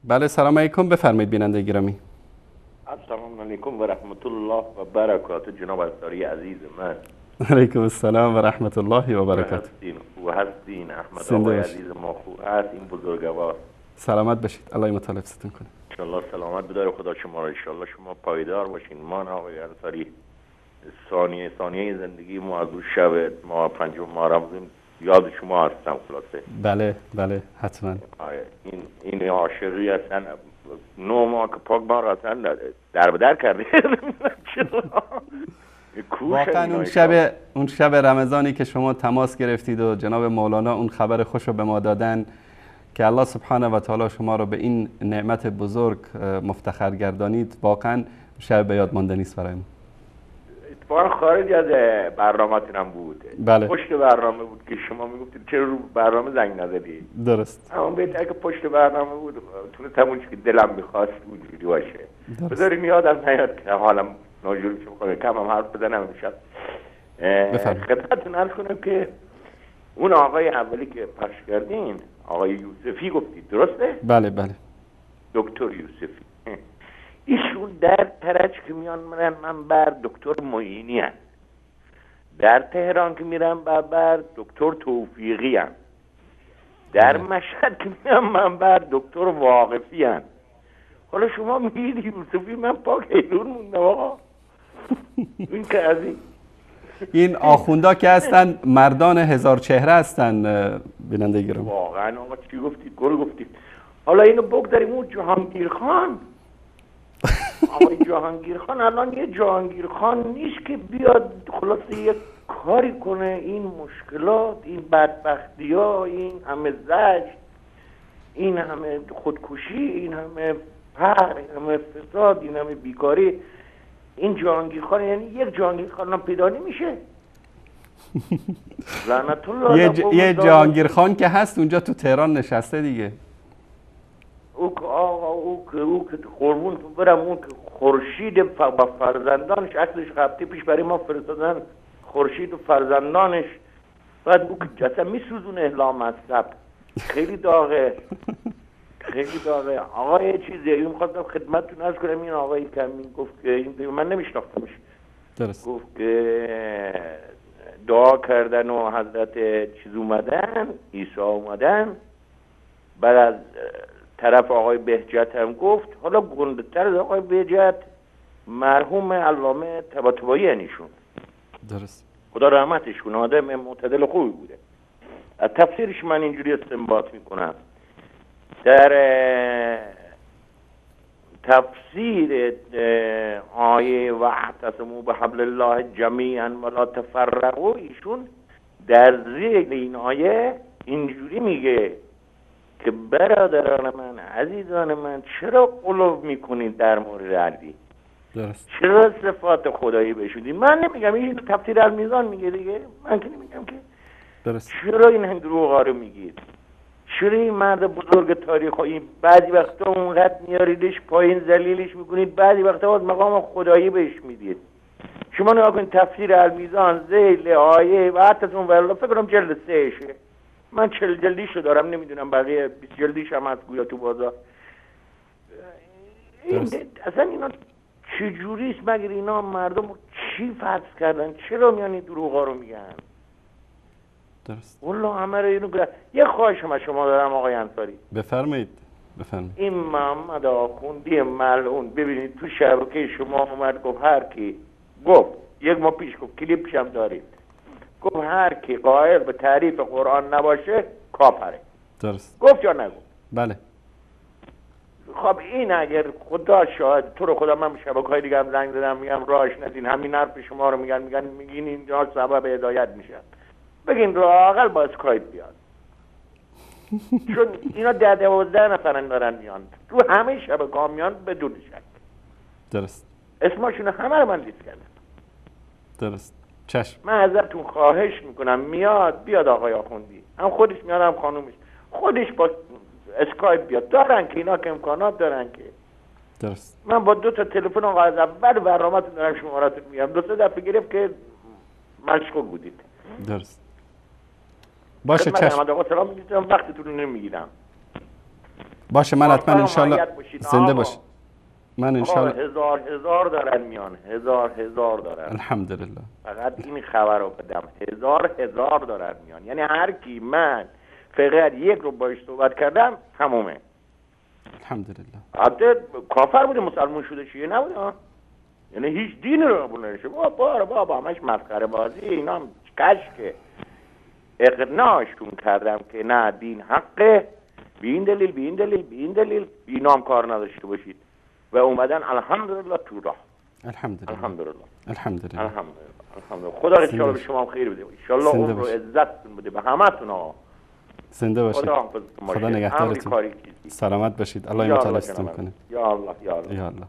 بله سلام علیکم، بفرمایید بیننده گرامی. السلام علیکم و رحمت الله و برکاته جناب انصاری عزیز من. علیکم السلام و رحمت الله و برکاته. و هستین احمد آقای عزیز ما خوب هست این بزرگوار. سلامت باشید، الله مطلع حفظتون کنه. ان شاء الله سلامت بداره خدا شما را، ان شاء الله شما پایدار باشین. ما آقای انصاری ثانیه زندگی ما از اون شب ما 5 محرم یاد شما هستم خلاصه. بله حتما. این عاشقی اصلا 9 ماه که پاک ما را اصلا در به در کرده. واقعا اون شب رمضانی که شما تماس گرفتید و جناب مولانا اون خبر خوش رو به ما دادن که الله سبحانه و تعالی شما رو به این نعمت بزرگ مفتخر گردانید، واقعا شب به یاد ماندنی است برای ما. اتفاقا خارج از برنامه‌تون بود. بله. پشت برنامه بود که شما میگفتید چرا رو برنامه زنگ نزدی. درست. اما بهتر که پشت برنامه بود تونستم اون که دلم می‌خواست اونجوری باشه. بذارین یادم نیاد که حالم ناجور میشه، کم هم حرف بزنم امشب. خدمتتون عرض کنم که اون آقای اولی که پخش کردین آقای یوسفی گفتید، درسته؟ بله. دکتر یوسفی. ایشون در کرج که میان من بر دکتر معینی هست، در تهران که میرم بر دکتر توفیقی هست، در مشهد که میرم من بر دکتر واقفی هست. حالا شما میگید یوسفی، من پاک ایلون موندم آقا. این که از این آخوندا که هستن مردان 1000 چهره هستن بیننده گرامی. واقعا آقا چی گفتید؟ گل گفتید. حالا اینو بگذاریم اون جهانگیر خان. آقای جهانگیر خان الان یه جهانگیر خان نیست که بیاد خلاصه یه کاری کنه این مشکلات، این بدبختی ها، این همه زجر، این همه خودکشی، این همه فقر، این همه فساد، این همه بیکاری. این جهانگیر خان یعنی یک جهانگیر خان پیدا نمیشه. لعنت الله. یه جهانگیر خان که هست اونجا تو تهران نشسته دیگه. او که قربون برم، اون که خورشید با فرزندانش عکسش هفته پیش برای ما فرستادن، خورشید و فرزندانش، بعد او که اصلا میسوزونه اعلام مذهب. خیلی داغه. آقا یه چیزی میخواستم خدمتتون عرض کنم. این آقایی که همین گفت که این من نمیشناختمش، درست. گفت که دعا کردن و حضرت چیز اومدن، عیسی اومدن، بعد از طرف آقای بهجت هم گفت. حالا گنده‌تر از آقای بهجت مرحوم علامه طباطبایی هنیشون، درست، خدا رحمتش کنه، آدم معتدل خوبی بوده. از تفسیرش من اینجوری استنباط میکنم. در تفسیر آیه واعتصموا بحبل الله جمیعا ولا تفرقوا، ایشون در زیر این آیه اینجوری میگه که برادران من، عزیزان من، چرا قلوب میکنید در مورد علی؟ درست. چرا صفات خدایی بشودید؟ من نمیگم، این تفسیر المیزان میگه دیگه، من که نمیگم که. درست. چرا این دروغا رو میگید؟ چرا این مرد بزرگ تاریخ این بعضی وقتا اونقدر میاریدش پایین ذلیلش میکنید، بعضی وقتا از مقام خدایی بهش میدید؟ شما نگاه کنید تفسیر المیزان ذیل آیه و حتی اون والله فکر کنم جلد 3 شه. من 40 جلدیشو دارم، نمیدونم بقیه 20 جلدیش هم هست گویا تو بازار. اصلا اینا چجوریست؟ مگر اینا مردم چی فرض کردن؟ چرا میان این دروغا رو میگن؟ درست. والله همه رو اینو گرد. یه خواهش از شما دارم آقای انصاری. بفرمایید. این محمد آخوندی ملعون، ببینید تو شبکه شما اومد گفت هر کی گفت، یک ماه پیش گفت، کلیپش هم دارید، گفت هر کی قائل به تعریف قرآن نباشه کافره. درست. گفت یا نگفت؟ بله. خب این اگر خدا شاهد، تو رو خدا من به شبکه‌های دیگه هم زنگ زدم میگم راهش ندین، همین حرف شما رو میگین اینجا سبب هدایت میشه. بگین راقل با اسکایپ بیاد. چون اینا 12 نفرن دارن میان تو همه شبکه‌ها میان بدون شک. درست. اسمشون همه رو من لیست کردم. درست. چشم. من ازتون خواهش میکنم بیاد آقای آخوندی، هم خودش میاد هم خانومش، خودش با اسکایپ بیاد. دارن که اینا که امکانات دارن که. درست. من با 2 تا تلفن آقا از اول برنامه‌تون دارم شماره‌تون میگم، 2-3 دفعه گرفت که مشغول بودید. درست. باشه چشم. من آقا سلام میگم، وقتتون رو نمیگیرم. باشه من حتما انشالله زنده باش. من انشالله هزار دارن میان، هزار دارن. الحمدلله. فقط این خبر رو بدم، هزار دارن میان. یعنی هر کی من فقط یک رو باش صحبت کردم تمومه. الحمدلله. البته کافر بوده، مسلمان شده چیه نبوده ها. یعنی هیچ دین رو قبول نشه. بابا همش مسخره بازی اینا هم کشکه. اقناعشون کردم که نه دین حقه، به این دلیل اینا هم کار نداشته باشید و اومدن الحمدلله تو راه. الحمدلله. خدا انشالله به شما خیر بده، انشالله عمر و عزتتون بده به همتون ها. زنده باشید. خدا نگهدارتون. سلامت باشید. الله تعالی ستون کنه. یا الله.